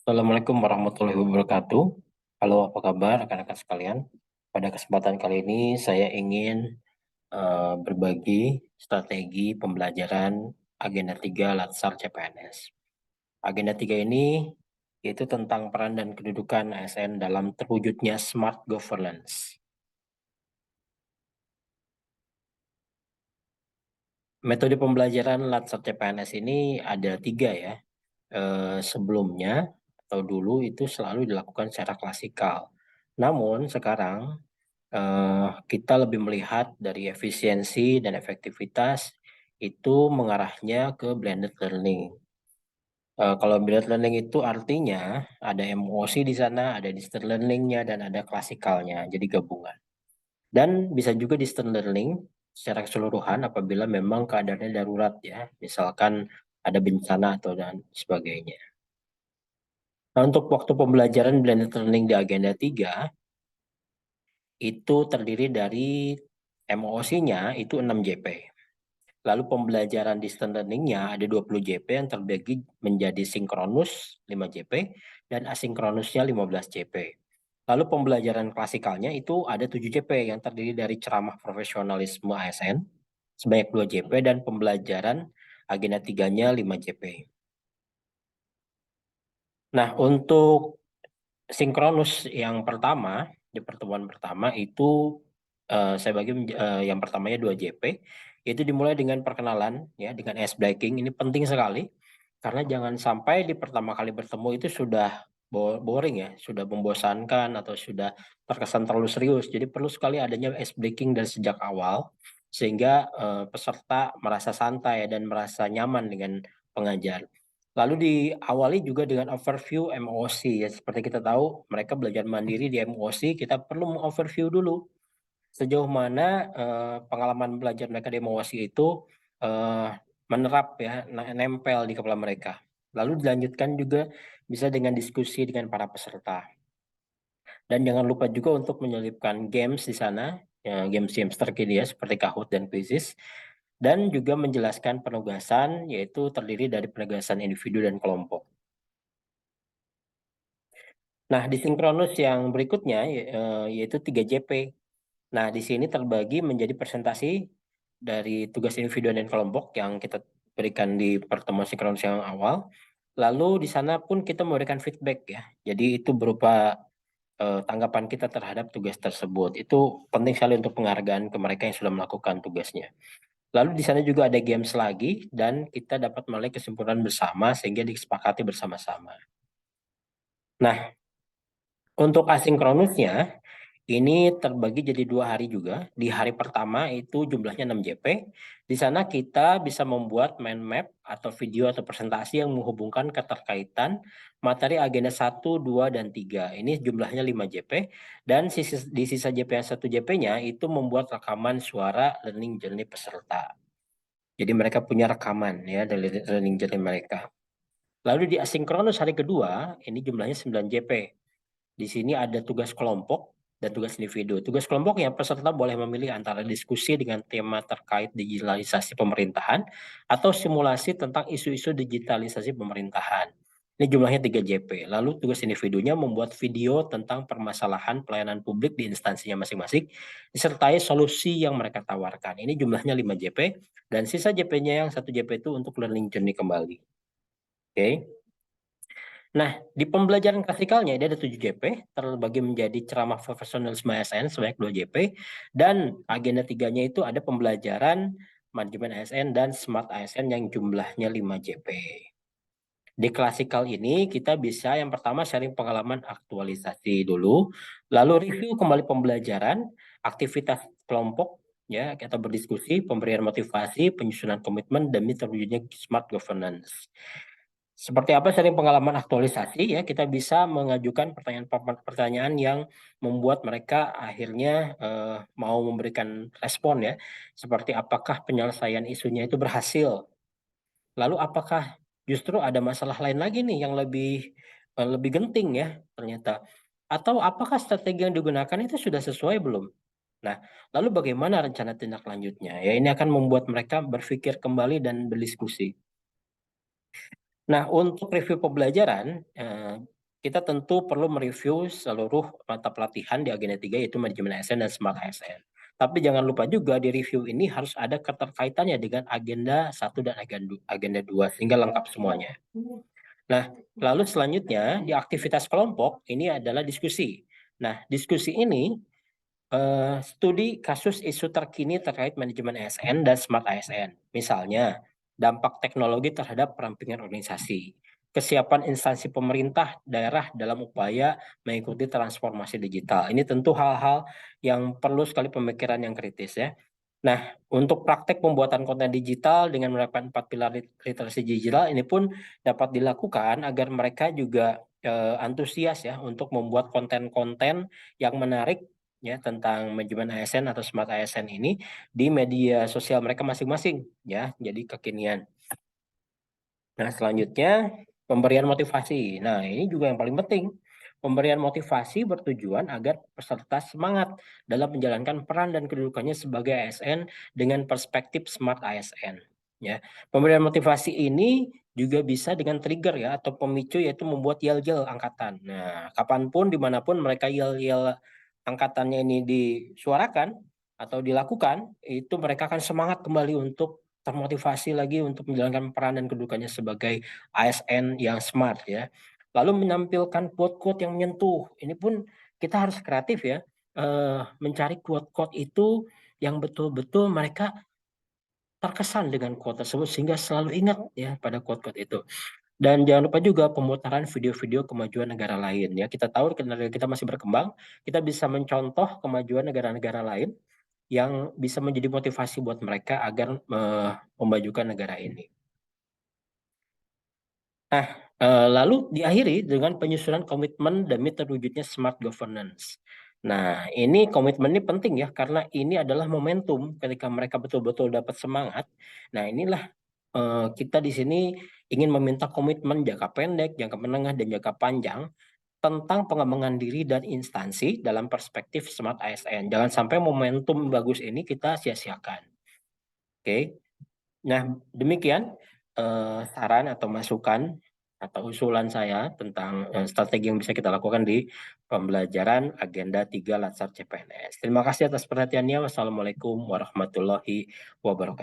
Assalamualaikum warahmatullahi wabarakatuh. Halo, apa kabar rekan-rekan sekalian? Pada kesempatan kali ini saya ingin berbagi strategi pembelajaran Agenda 3 Latsar CPNS. Agenda 3 ini yaitu tentang peran dan kedudukan ASN dalam terwujudnya smart governance. Metode pembelajaran Latsar CPNS ini ada 3 ya. Sebelumnya atau dulu itu selalu dilakukan secara klasikal. Namun sekarang kita lebih melihat dari efisiensi dan efektivitas itu mengarahnya ke blended learning. Kalau blended learning itu artinya ada emosi di sana, ada distance learningnya, dan ada klasikalnya, jadi gabungan. Dan bisa juga distance learning secara keseluruhan apabila memang keadaannya darurat ya, misalkan ada bencana atau dan sebagainya. Nah, untuk waktu pembelajaran blended learning di Agenda 3 itu terdiri dari MOOC-nya itu 6 JP. Lalu pembelajaran distance learning-nya ada 20 JP yang terbagi menjadi sinkronus 5 JP dan asinkronusnya 15 JP. Lalu pembelajaran klasikalnya itu ada 7 JP yang terdiri dari ceramah profesionalisme ASN sebanyak 2 JP dan pembelajaran agenda 3-nya 5 JP. Nah, untuk sinkronus yang pertama, di pertemuan pertama itu saya bagi yang pertamanya 2 JP, yaitu dimulai dengan perkenalan ya dengan ice breaking. Ini penting sekali karena jangan sampai di pertama kali bertemu itu sudah boring ya, sudah membosankan atau sudah terkesan terlalu serius. Jadi perlu sekali adanya ice breaking dari sejak awal sehingga peserta merasa santai dan merasa nyaman dengan pengajar. Lalu diawali juga dengan overview MOC ya. Seperti kita tahu, mereka belajar mandiri di MOC, kita perlu mengoverview dulu sejauh mana pengalaman belajar mereka di MOC itu eh, menerap ya, nempel di kepala mereka. Lalu dilanjutkan juga bisa dengan diskusi dengan para peserta. Dan jangan lupa juga untuk menyelipkan games di sana, ya, games-games terkini ya, seperti Kahoot dan Quizzes. Dan juga menjelaskan penugasan, yaitu terdiri dari penugasan individu dan kelompok. Nah, di sinkronus yang berikutnya yaitu 3 JP. Nah, di sini terbagi menjadi presentasi dari tugas individu dan kelompok yang kita berikan di pertemuan sinkronus yang awal. Lalu di sana pun kita memberikan feedback ya. Jadi itu berupa tanggapan kita terhadap tugas tersebut. Itu penting sekali untuk penghargaan ke mereka yang sudah melakukan tugasnya. Lalu di sana juga ada games lagi dan kita dapat melalui kesimpulan bersama sehingga disepakati bersama-sama. Nah, untuk asinkronusnya, ini terbagi jadi 2 hari juga. Di hari pertama itu jumlahnya 6 JP. Di sana kita bisa membuat mind map atau video atau presentasi yang menghubungkan keterkaitan materi agenda 1, 2, dan 3. Ini jumlahnya 5 JP. Dan di sisa JP yang 1 JP-nya itu membuat rekaman suara learning journey peserta. Jadi mereka punya rekaman ya dari learning journey mereka. Lalu di asinkronus hari kedua, ini jumlahnya 9 JP. Di sini ada tugas kelompok dan tugas individu. Tugas kelompoknya peserta boleh memilih antara diskusi dengan tema terkait digitalisasi pemerintahan atau simulasi tentang isu-isu digitalisasi pemerintahan. Ini jumlahnya 3 JP. Lalu tugas individunya membuat video tentang permasalahan pelayanan publik di instansinya masing-masing, disertai solusi yang mereka tawarkan. Ini jumlahnya 5 JP, dan sisa JP-nya yang 1 JP itu untuk learning journey kembali. Oke. Okay. Nah, di pembelajaran klasikalnya ini ada 7 JP, terbagi menjadi ceramah profesionalisme ASN sebanyak 2 JP, dan agenda 3-nya itu ada pembelajaran manajemen ASN dan smart ASN yang jumlahnya 5 JP. Di klasikal ini kita bisa yang pertama sharing pengalaman aktualisasi dulu, lalu review kembali pembelajaran, aktivitas kelompok, ya, kita berdiskusi, pemberian motivasi, penyusunan komitmen, demi terwujudnya smart governance. Seperti apa sering pengalaman aktualisasi ya, kita bisa mengajukan pertanyaan-pertanyaan yang membuat mereka akhirnya mau memberikan respon ya. Seperti apakah penyelesaian isunya itu berhasil? Lalu apakah justru ada masalah lain lagi nih yang lebih genting ya ternyata? Atau apakah strategi yang digunakan itu sudah sesuai belum? Nah, lalu bagaimana rencana tindak lanjutnya? Ya, ini akan membuat mereka berpikir kembali dan berdiskusi. Nah, untuk review pembelajaran, kita tentu perlu mereview seluruh mata pelatihan di agenda 3 yaitu manajemen ASN dan Smart ASN. Tapi jangan lupa juga di review ini harus ada keterkaitannya dengan agenda 1 dan agenda 2 sehingga lengkap semuanya. Nah, lalu selanjutnya di aktivitas kelompok ini adalah diskusi. Nah, diskusi ini studi kasus isu terkini terkait manajemen ASN dan Smart ASN. Misalnya, dampak teknologi terhadap perampingan organisasi, kesiapan instansi pemerintah daerah dalam upaya mengikuti transformasi digital. Ini tentu hal-hal yang perlu sekali pemikiran yang kritis ya. Nah, untuk praktek pembuatan konten digital dengan menerapkan 4 pilar literasi digital ini pun dapat dilakukan agar mereka juga antusias ya untuk membuat konten-konten yang menarik ya tentang manajemen ASN atau Smart ASN ini di media sosial mereka masing-masing ya, jadi kekinian. Nah, selanjutnya pemberian motivasi. Nah, ini juga yang paling penting. Pemberian motivasi bertujuan agar peserta semangat dalam menjalankan peran dan kedudukannya sebagai ASN dengan perspektif Smart ASN. Ya, pemberian motivasi ini juga bisa dengan trigger ya atau pemicu yaitu membuat yel-yel angkatan. Nah, kapanpun dimanapun mereka yel-yel angkatannya ini disuarakan atau dilakukan, itu mereka akan semangat kembali untuk termotivasi lagi untuk menjalankan peran dan kedudukannya sebagai ASN yang smart ya. Lalu menampilkan quote-quote yang menyentuh. Ini pun kita harus kreatif ya, mencari quote-quote itu yang betul-betul mereka terkesan dengan quote tersebut sehingga selalu ingat ya pada quote-quote itu. Dan jangan lupa juga pemutaran video-video kemajuan negara lain ya. Kita tahu negara kita masih berkembang, kita bisa mencontoh kemajuan negara-negara lain yang bisa menjadi motivasi buat mereka agar memajukan negara ini. Nah, lalu diakhiri dengan penyusunan komitmen demi terwujudnya smart governance. Nah, ini komitmen ini penting ya karena ini adalah momentum ketika mereka betul-betul dapat semangat. Nah, inilah kita di sini ingin meminta komitmen jangka pendek, jangka menengah, dan jangka panjang tentang pengembangan diri dan instansi dalam perspektif Smart ASN. Jangan sampai momentum bagus ini kita sia-siakan. Oke. Nah, demikian saran atau masukan atau usulan saya tentang strategi yang bisa kita lakukan di pembelajaran agenda 3 Latsar CPNS. Terima kasih atas perhatiannya. Wassalamualaikum warahmatullahi wabarakatuh.